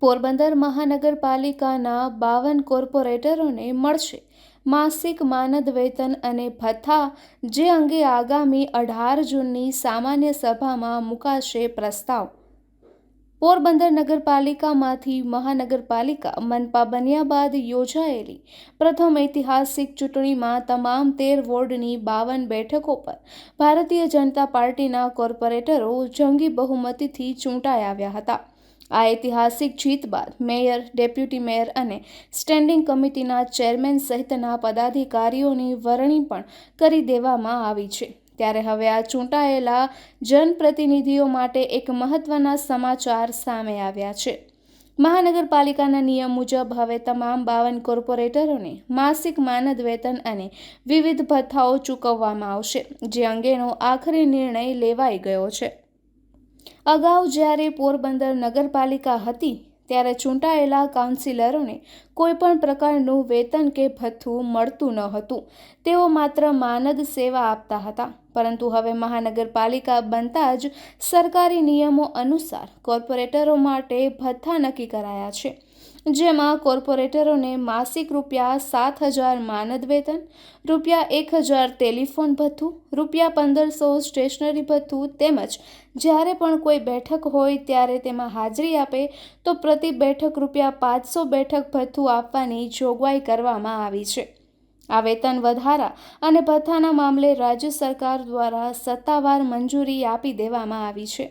પોરબંદર મહાનગરપાલિકાના 52 કોર્પોરેટરોને મળશે માસિક માનદ વેતન અને ભથ્થા, જે અંગે આગામી 18 જૂનની સામાન્ય સભામાં મુકાશે પ્રસ્તાવ. પોરબંદર નગરપાલિકામાંથી મહાનગરપાલિકા મનપા બન્યા બાદ યોજાયેલી પ્રથમ ઐતિહાસિક ચૂંટણીમાં તમામ 13 વોર્ડની 52 બેઠકો પર ભારતીય જનતા પાર્ટીના કોર્પોરેટરો જંગી બહુમતીથી ચૂંટાઈ આવ્યા હતા. આ ઐતિહાસિક જીત બાદ મેયર, ડેપ્યુટી મેયર અને સ્ટેન્ડિંગ કમિટીના ચેરમેન સહિતના પદાધિકારીઓની વરણી પણ કરી દેવામાં આવી છે. ત્યારે હવે આ ચૂંટાયેલા જનપ્રતિનિધિઓ માટે એક મહત્વના સમાચાર સામે આવ્યા છે. મહાનગરપાલિકાના નિયમ મુજબ હવે તમામ 52 કોર્પોરેટરોને માસિક માનદ વેતન અને વિવિધ ભથ્થાઓ ચૂકવવામાં આવશે, જે અંગેનો આખરી નિર્ણય લેવાઈ ગયો છે. અગાઉ જ્યારે પોરબંદર નગરપાલિકા હતી ત્યારે ચૂંટાયેલા કાઉન્સિલરોને કોઈપણ પ્રકારનું વેતન કે ભથ્થું મળતું ન હતું. તેઓ માત્ર માનદ સેવા આપતા હતા. પરંતુ હવે મહાનગરપાલિકા બનતા જ સરકારી નિયમો અનુસાર કોર્પોરેટરો માટે ભથ્થા નક્કી કરાયા છે, જેમાં કોર્પોરેટરોને માસિક ₹7,000 માનદ વેતન, ₹1,000 ટેલિફોન ભથ્થું, ₹1,500 સ્ટેશનરી ભથ્થું તેમજ જ્યારે પણ કોઈ બેઠક હોય ત્યારે તેમાં હાજરી આપે તો પ્રતિ બેઠક ₹500 બેઠક ભથ્થું આપવાની જોગવાઈ કરવામાં આવી છે. આ વેતન વધારા અને ભથ્થાના મામલે રાજ્ય સરકાર દ્વારા સત્તાવાર મંજૂરી આપી દેવામાં આવી છે.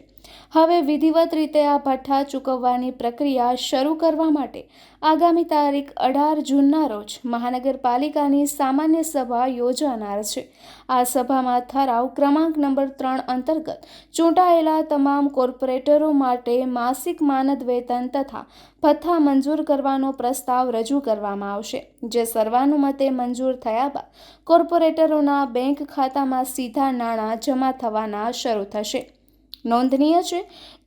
હવે વિધિવત રીતે આ ભથ્થા ચૂકવવાની પ્રક્રિયા શરૂ કરવા માટે આગામી તારીખ 18 જૂનના રોજ મહાનગરપાલિકાની સામાન્ય સભા યોજાનાર છે. આ સભામાં ઠરાવ ક્રમાંક નંબર 3 અંતર્ગત ચૂંટાયેલા તમામ કોર્પોરેટરો માટે માસિક માનદ વેતન તથા ભથ્થા મંજૂર કરવાનો પ્રસ્તાવ રજૂ કરવામાં આવશે, જે સર્વાનુમતે મંજૂર થયા બાદ કોર્પોરેટરોના બેંક ખાતામાં સીધા નાણાં જમા થવાના શરૂ થશે. નોંધનીય છે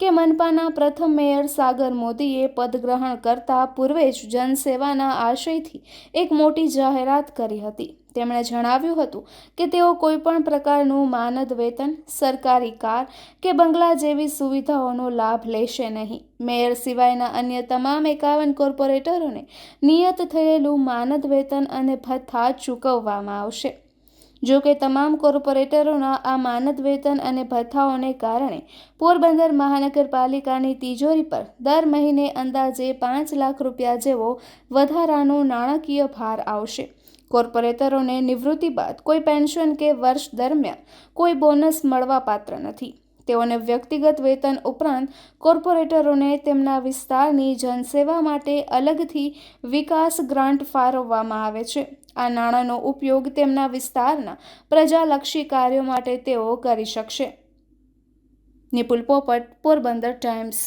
કે મનપાના પ્રથમ મેયર સાગર મોદીએ પદગ્રહણ કરતા પૂર્વે જ જનસેવાના આશયથી એક મોટી જાહેરાત કરી હતી. તેમણે જણાવ્યું હતું કે તેઓ કોઈપણ પ્રકારનું માનદ વેતન, સરકારી કાર કે બંગલા જેવી સુવિધાઓનો લાભ લેશે નહીં. મેયર સિવાયના અન્ય તમામ 51 કોર્પોરેટરોને નિયત થયેલું માનદ વેતન અને ભથ્થા ચૂકવવામાં આવશે. જો કે તમામ કોર્પોરેટરોના આ માનદ વેતન અને ભથ્થાઓને કારણે પોરબંદર મહાનગરપાલિકાની તિજોરી પર દર મહિને અંદાજે ₹5 લાખ જેવો વધારાનો નાણાકીય ભાર આવશે. કોર્પોરેટરોને નિવૃત્તિ બાદ કોઈ પેન્શન કે વર્ષ દરમિયાન કોઈ બોનસ મળવાપાત્ર નથી. તેઓને વ્યક્તિગત વેતન ઉપરાંત કોર્પોરેટરોને તેમના વિસ્તારની જનસેવા માટે અલગથી વિકાસ ગ્રાન્ટ ફાળવવામાં આવે છે. આ નાણાંનો ઉપયોગ તેમના વિસ્તારના પ્રજાલક્ષી કાર્યો માટે તેઓ કરી શકશે. નિપુલ પોપટ, પોરબંદર ટાઈમ્સ.